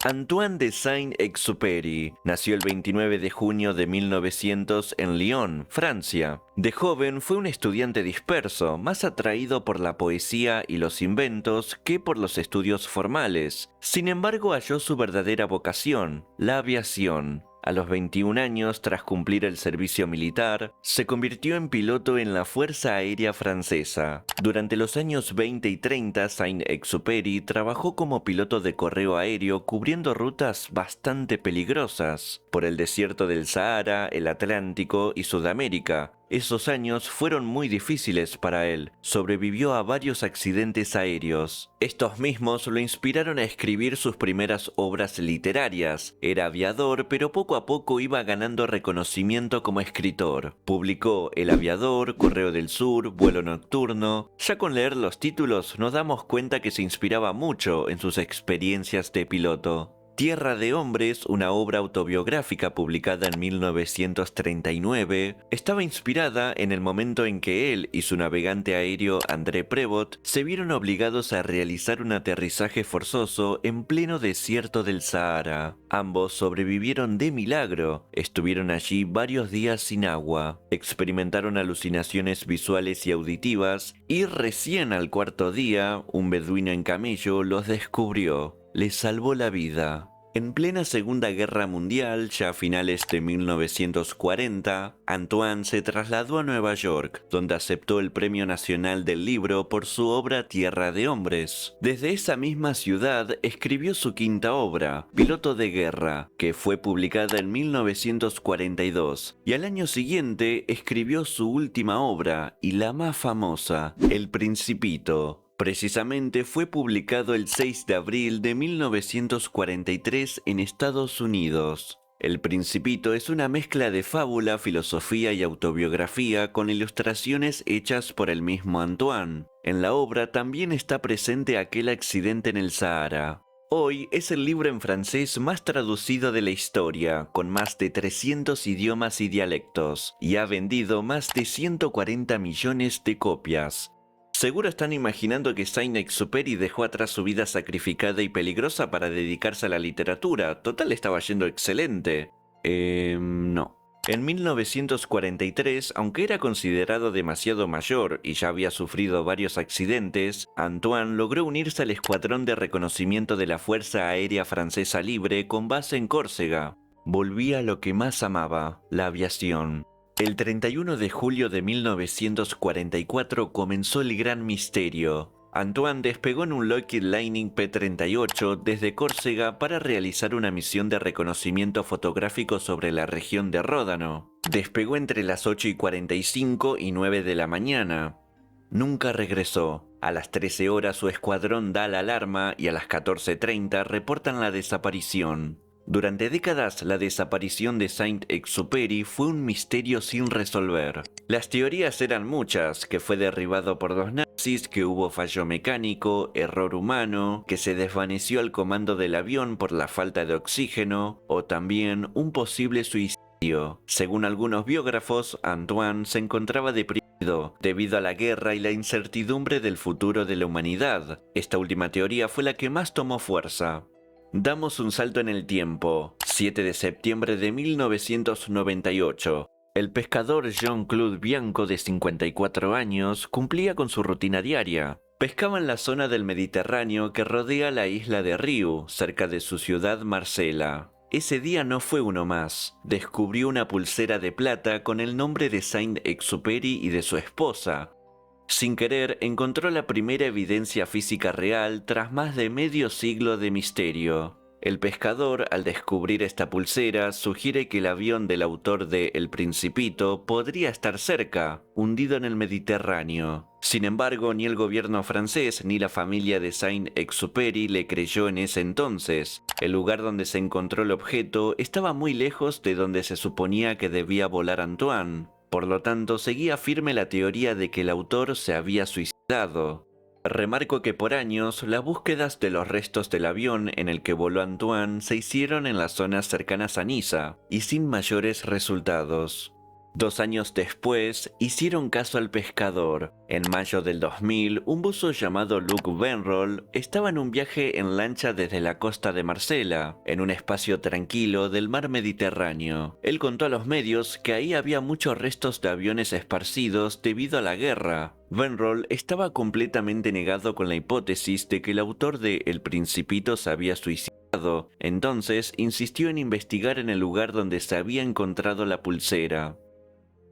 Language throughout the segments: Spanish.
Antoine de Saint-Exupéry nació el 29 de junio de 1900 en Lyon, Francia. De joven fue un estudiante disperso, más atraído por la poesía y los inventos que por los estudios formales. Sin embargo, halló su verdadera vocación, la aviación. A los 21 años, tras cumplir el servicio militar, se convirtió en piloto en la Fuerza Aérea Francesa. Durante los años 20 y 30, Saint-Exupéry trabajó como piloto de correo aéreo cubriendo rutas bastante peligrosas por el desierto del Sahara, el Atlántico y Sudamérica. Esos años fueron muy difíciles para él. Sobrevivió a varios accidentes aéreos. Estos mismos lo inspiraron a escribir sus primeras obras literarias. Era aviador, pero poco a poco iba ganando reconocimiento como escritor. Publicó El Aviador, Correo del Sur, Vuelo Nocturno. Ya con leer los títulos nos damos cuenta que se inspiraba mucho en sus experiencias de piloto. Tierra de Hombres, una obra autobiográfica publicada en 1939, estaba inspirada en el momento en que él y su navegante aéreo André Prévost se vieron obligados a realizar un aterrizaje forzoso en pleno desierto del Sahara. Ambos sobrevivieron de milagro, estuvieron allí varios días sin agua, experimentaron alucinaciones visuales y auditivas, y recién al cuarto día, un beduino en camello los descubrió. Les salvó la vida. En plena Segunda Guerra Mundial, ya a finales de 1940, Antoine se trasladó a Nueva York, donde aceptó el Premio Nacional del Libro por su obra Tierra de Hombres. Desde esa misma ciudad escribió su quinta obra, Piloto de Guerra, que fue publicada en 1942, y al año siguiente escribió su última obra, y la más famosa, El Principito. Precisamente fue publicado el 6 de abril de 1943 en Estados Unidos. El Principito es una mezcla de fábula, filosofía y autobiografía con ilustraciones hechas por el mismo Antoine. En la obra también está presente aquel accidente en el Sahara. Hoy es el libro en francés más traducido de la historia, con más de 300 idiomas y dialectos, y ha vendido más de 140 millones de copias. Seguro están imaginando que Saint-Exupéry dejó atrás su vida sacrificada y peligrosa para dedicarse a la literatura. Total, estaba yendo excelente. No. En 1943, aunque era considerado demasiado mayor y ya había sufrido varios accidentes, Antoine logró unirse al escuadrón de reconocimiento de la Fuerza Aérea Francesa Libre con base en Córcega. Volvía a lo que más amaba, la aviación. El 31 de julio de 1944 comenzó el gran misterio. Antoine despegó en un Lockheed Lightning P-38 desde Córcega para realizar una misión de reconocimiento fotográfico sobre la región de Ródano. Despegó entre las 8:45 y 9 de la mañana. Nunca regresó. A las 13 horas su escuadrón da la alarma y a las 14:30 reportan la desaparición. Durante décadas, la desaparición de Saint-Exupéry fue un misterio sin resolver. Las teorías eran muchas, que fue derribado por los nazis, que hubo fallo mecánico, error humano, que se desvaneció al comando del avión por la falta de oxígeno, o también un posible suicidio. Según algunos biógrafos, Antoine se encontraba deprimido debido a la guerra y la incertidumbre del futuro de la humanidad. Esta última teoría fue la que más tomó fuerza. Damos un salto en el tiempo. 7 de septiembre de 1998. El pescador Jean-Claude Bianco, de 54 años, cumplía con su rutina diaria. Pescaba en la zona del Mediterráneo que rodea la isla de Riu, cerca de su ciudad Marsella. Ese día no fue uno más. Descubrió una pulsera de plata con el nombre de Saint-Exupéry y de su esposa. Sin querer, encontró la primera evidencia física real tras más de medio siglo de misterio. El pescador, al descubrir esta pulsera, sugiere que el avión del autor de El Principito podría estar cerca, hundido en el Mediterráneo. Sin embargo, ni el gobierno francés ni la familia de Saint-Exupéry le creyó en ese entonces. El lugar donde se encontró el objeto estaba muy lejos de donde se suponía que debía volar Antoine. Por lo tanto, seguía firme la teoría de que el autor se había suicidado. Remarco que por años, las búsquedas de los restos del avión en el que voló Antoine se hicieron en las zonas cercanas a Niza, y sin mayores resultados. 2 años después, hicieron caso al pescador. En mayo del 2000, un buzo llamado Luke Benroll estaba en un viaje en lancha desde la costa de Marsella, en un espacio tranquilo del mar Mediterráneo. Él contó a los medios que ahí había muchos restos de aviones esparcidos debido a la guerra. Benroll estaba completamente negado con la hipótesis de que el autor de El Principito se había suicidado, entonces insistió en investigar en el lugar donde se había encontrado la pulsera.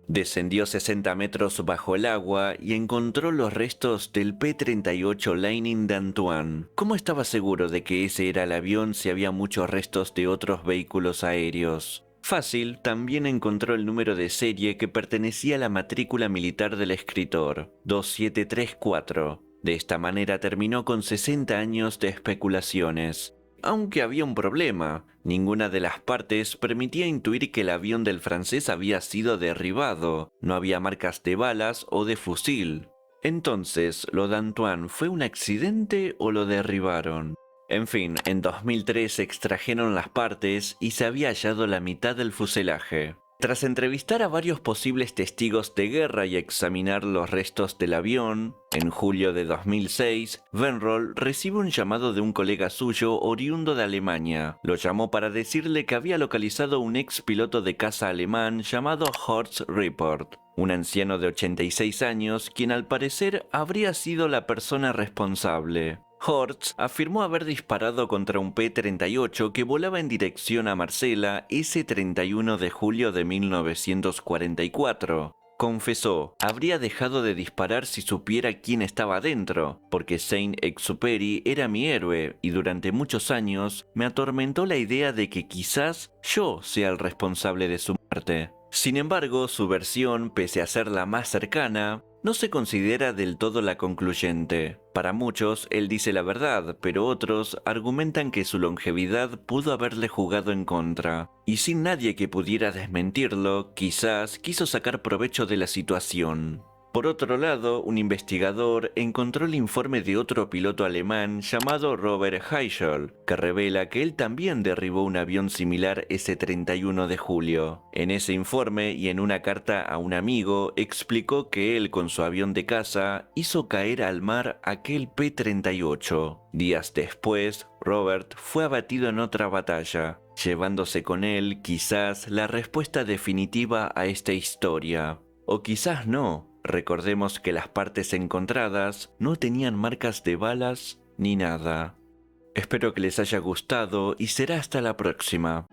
Descendió 60 metros bajo el agua y encontró los restos del P-38 Lightning de Antoine. ¿Cómo estaba seguro de que ese era el avión si había muchos restos de otros vehículos aéreos? Fácil, también encontró el número de serie que pertenecía a la matrícula militar del escritor, 2734. De esta manera terminó con 60 años de especulaciones. Aunque había un problema, ninguna de las partes permitía intuir que el avión del francés había sido derribado, no había marcas de balas o de fusil. Entonces, ¿lo de Antoine fue un accidente o lo derribaron? En fin, en 2003 se extrajeron las partes y se había hallado la mitad del fuselaje. Tras entrevistar a varios posibles testigos de guerra y examinar los restos del avión, en julio de 2006, Benroll recibe un llamado de un colega suyo oriundo de Alemania. Lo llamó para decirle que había localizado un ex piloto de caza alemán llamado Horst Rippert, un anciano de 86 años quien al parecer habría sido la persona responsable. Horst afirmó haber disparado contra un P-38 que volaba en dirección a Marsella ese 31 de julio de 1944. Confesó, habría dejado de disparar si supiera quién estaba dentro, porque Saint-Exupéry era mi héroe y durante muchos años me atormentó la idea de que quizás yo sea el responsable de su muerte. Sin embargo, su versión, pese a ser la más cercana, no se considera del todo la concluyente. Para muchos, él dice la verdad, pero otros argumentan que su longevidad pudo haberle jugado en contra. Y sin nadie que pudiera desmentirlo, quizás quiso sacar provecho de la situación. Por otro lado, un investigador encontró el informe de otro piloto alemán llamado Robert Heischel, que revela que él también derribó un avión similar ese 31 de julio. En ese informe y en una carta a un amigo, explicó que él con su avión de caza hizo caer al mar aquel P-38. Días después, Robert fue abatido en otra batalla, llevándose con él quizás la respuesta definitiva a esta historia. O quizás no. Recordemos que las partes encontradas no tenían marcas de balas ni nada. Espero que les haya gustado y será hasta la próxima.